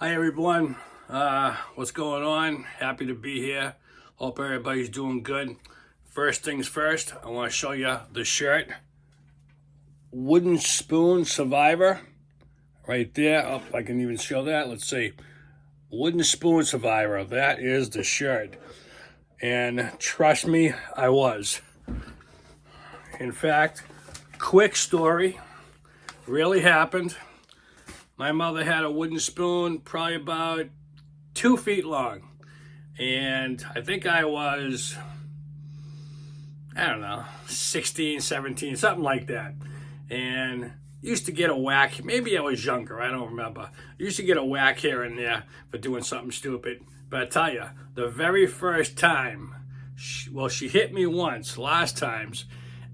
Hi everyone, what's going on? Happy to be here. Hope everybody's doing good. First things first, I want to show you the shirt. Wooden Spoon Survivor, right there. Oh, I can even show that. Let's see. Wooden Spoon Survivor, that is the shirt. And trust me, I was. In fact, quick story, really happened. My mother had a wooden spoon, probably about 2 feet long. And I think I was, I don't know, 16, 17, something like that. And used to get a whack. Maybe I was younger, I don't remember. Used to get a whack here and there for doing something stupid. But I tell you, the very first time, she hit me once, last times,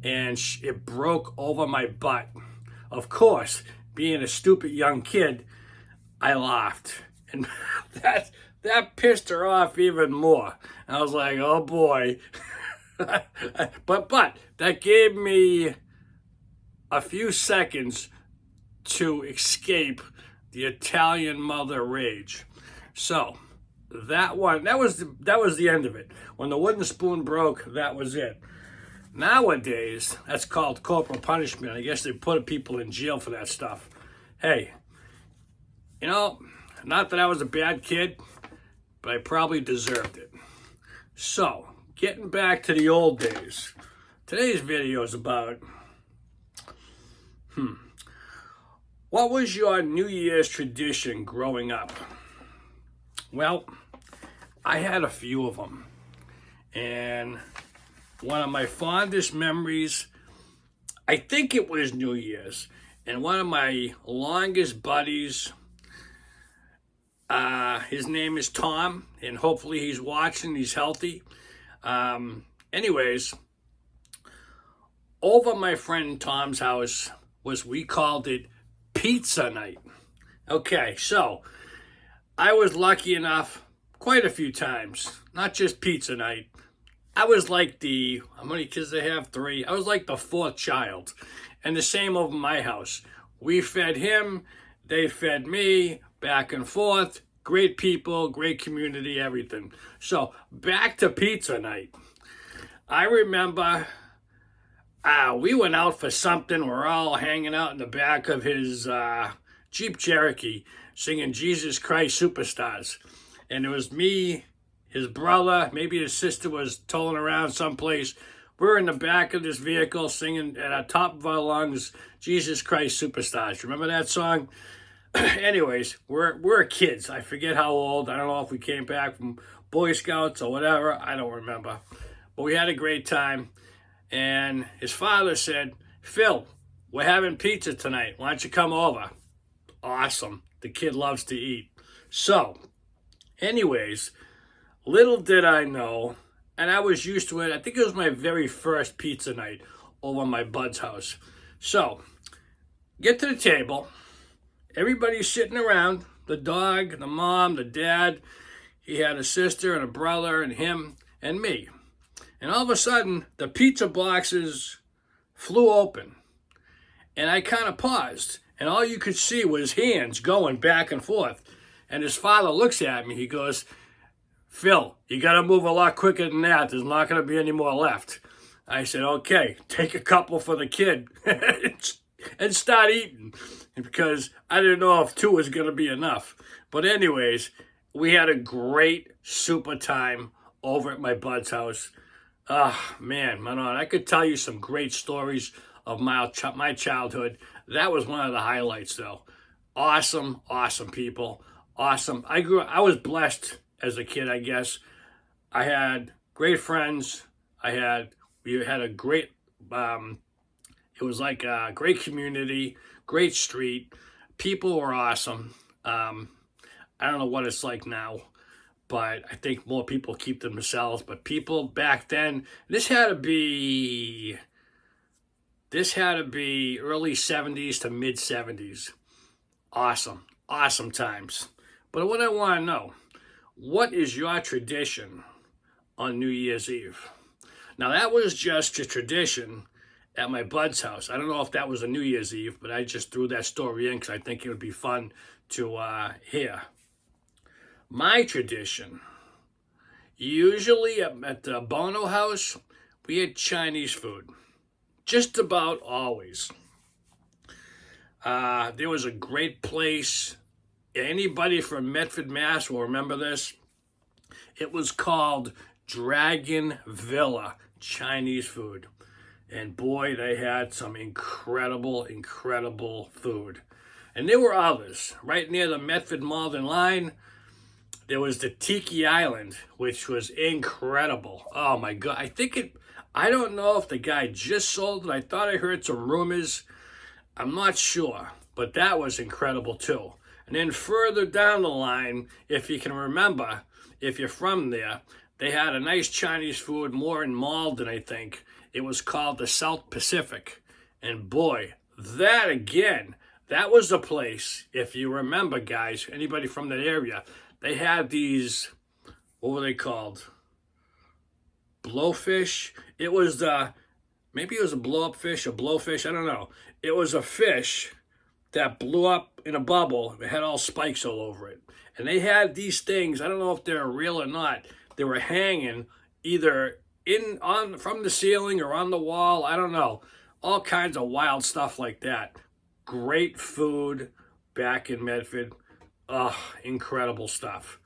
and it broke over my butt. Of course, being a stupid young kid, I laughed. And that pissed her off even more. I was like, oh boy. but that gave me a few seconds to escape the Italian mother rage. So that was the end of it. When the wooden spoon broke, that was it. Nowadays, that's called corporal punishment. I guess they put people in jail for that stuff. Hey, not that I was a bad kid, but I probably deserved it. So, getting back to the old days. Today's video is about, what was your New Year's tradition growing up? Well, I had a few of them. And one of my fondest memories, I think it was New Year's. And one of my longest buddies, his name is Tom, and hopefully he's watching, he's healthy. Anyways, over my friend Tom's house we called it pizza night. Okay, so I was lucky enough quite a few times, not just pizza night. I was like how many kids they have? 3. I was like the 4th child. And the same over my house. We fed him, they fed me, back and forth. Great people, great community, everything. So back to pizza night. I remember we went out for something. We're all hanging out in the back of his Jeep Cherokee singing Jesus Christ Superstars. And it was me, his brother, maybe his sister was tolling around someplace. We're in the back of this vehicle singing at the top of our lungs, Jesus Christ Superstars. Remember that song? Anyways, we're kids. I forget how old. I don't know if we came back from Boy Scouts or whatever. I don't remember. But we had a great time. And his father said, Phil, we're having pizza tonight. Why don't you come over? Awesome. The kid loves to eat. So, anyways, little did I know, and I was used to it. I think it was my very first pizza night over at my bud's house. So, get to the table. Everybody's sitting around. The dog, the mom, the dad. He had a sister and a brother and him and me. And all of a sudden, the pizza boxes flew open. And I kind of paused. And all you could see was hands going back and forth. And his father looks at me. He goes, Phil, you got to move a lot quicker than that. There's not going to be any more left. I said, okay, take a couple for the kid and start eating, because I didn't know if 2 was going to be enough. But anyways, we had a great super time over at my bud's house. Man, Manon, I could tell you some great stories of my childhood. That was one of the highlights, though. Awesome, awesome people. Awesome. I was blessed as a kid, I guess. I had great friends. We had a great, it was like a great community, great street. People were awesome. I don't know what it's like now, but I think more people keep to themselves. But people back then, this had to be early 70s to mid 70s. Awesome, awesome times. But what I want to know, what is your tradition on New Year's Eve? Now, that was just a tradition at my bud's house. I don't know if that was a New Year's Eve, but I just threw that story in because I think it would be fun to hear. My tradition, usually at the Bono House, we had Chinese food. Just about always. There was a great place. Anybody from Medford, Mass will remember this. It was called Dragon Villa Chinese food. And boy, they had some incredible, incredible food. And there were others. Right near the Medford Malden line, there was the Tiki Island, which was incredible. Oh my God. I don't know if the guy just sold it. I thought I heard some rumors. I'm not sure. But that was incredible too. And then further down the line, if you can remember, if you're from there, they had a nice Chinese food more in Malden, I think. It was called the South Pacific. And boy, that again, that was the place, if you remember, guys, anybody from that area, they had these, what were they called? Blowfish? Maybe it was a blow-up fish, a blowfish, I don't know. It was a fish that blew up in a bubble. It had all spikes all over it. And they had these things, I don't know if they're real or not, they were hanging either from the ceiling or on the wall, I don't know. All kinds of wild stuff like that. Great food back in Medford. Oh, incredible stuff.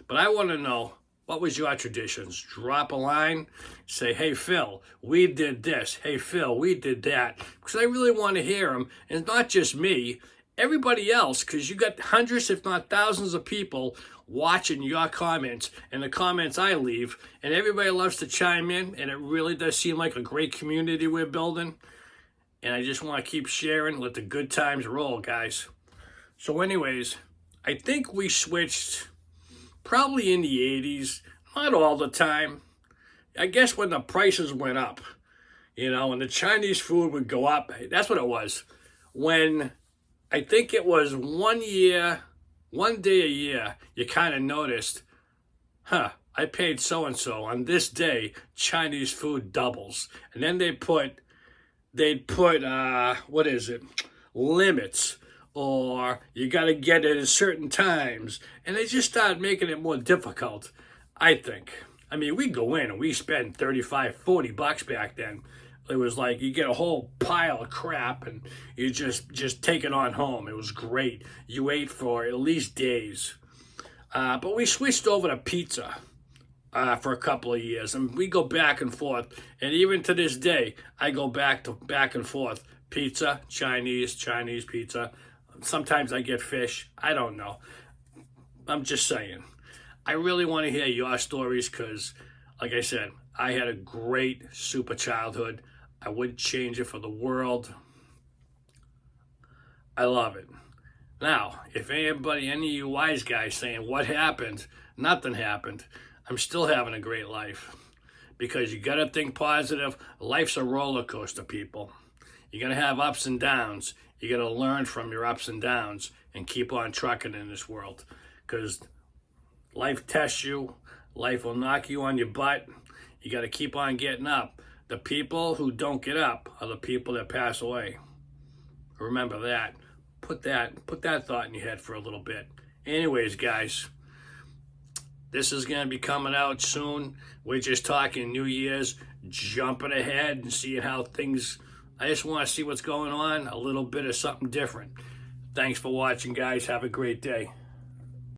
But I want to know, what was your traditions? Drop a line, say, hey, Phil, we did this. Hey, Phil, we did that. Because I really want to hear them. And it's not just me, everybody else, because you got hundreds, if not thousands of people watching your comments and the comments I leave. And everybody loves to chime in. And it really does seem like a great community we're building. And I just want to keep sharing, let the good times roll, guys. So anyways, I think we switched probably in the 80s, not all the time. I guess when the prices went up, when the Chinese food would go up, that's what it was. When I think it was one day a year, you kind of noticed, I paid so-and-so on this day, Chinese food doubles. And then they'd put limits, or you got to get it at certain times. And they just started making it more difficult, I think. I mean, we go in and we spend $35-40 back then. It was like you get a whole pile of crap and you just take it on home. It was great. You ate for at least days. But we switched over to pizza for a couple of years, and we go back and forth. And even to this day, I go back and forth. Pizza, Chinese pizza. Sometimes I get fish. I don't know. I'm just saying. I really want to hear your stories because, like I said, I had a great super childhood. I wouldn't change it for the world. I love it. Now, if any of you wise guys saying, what happened? Nothing happened. I'm still having a great life. Because you got to think positive. Life's a roller coaster, people. You're going to have ups and downs. You got to learn from your ups and downs and keep on trucking in this world. Because life tests you. Life will knock you on your butt. You got to keep on getting up. The people who don't get up are the people that pass away. Remember that. Put that thought in your head for a little bit. Anyways, guys, this is going to be coming out soon. We're just talking New Year's, jumping ahead and seeing how things... I just want to see what's going on, a little bit of something different. Thanks for watching, guys. Have a great day.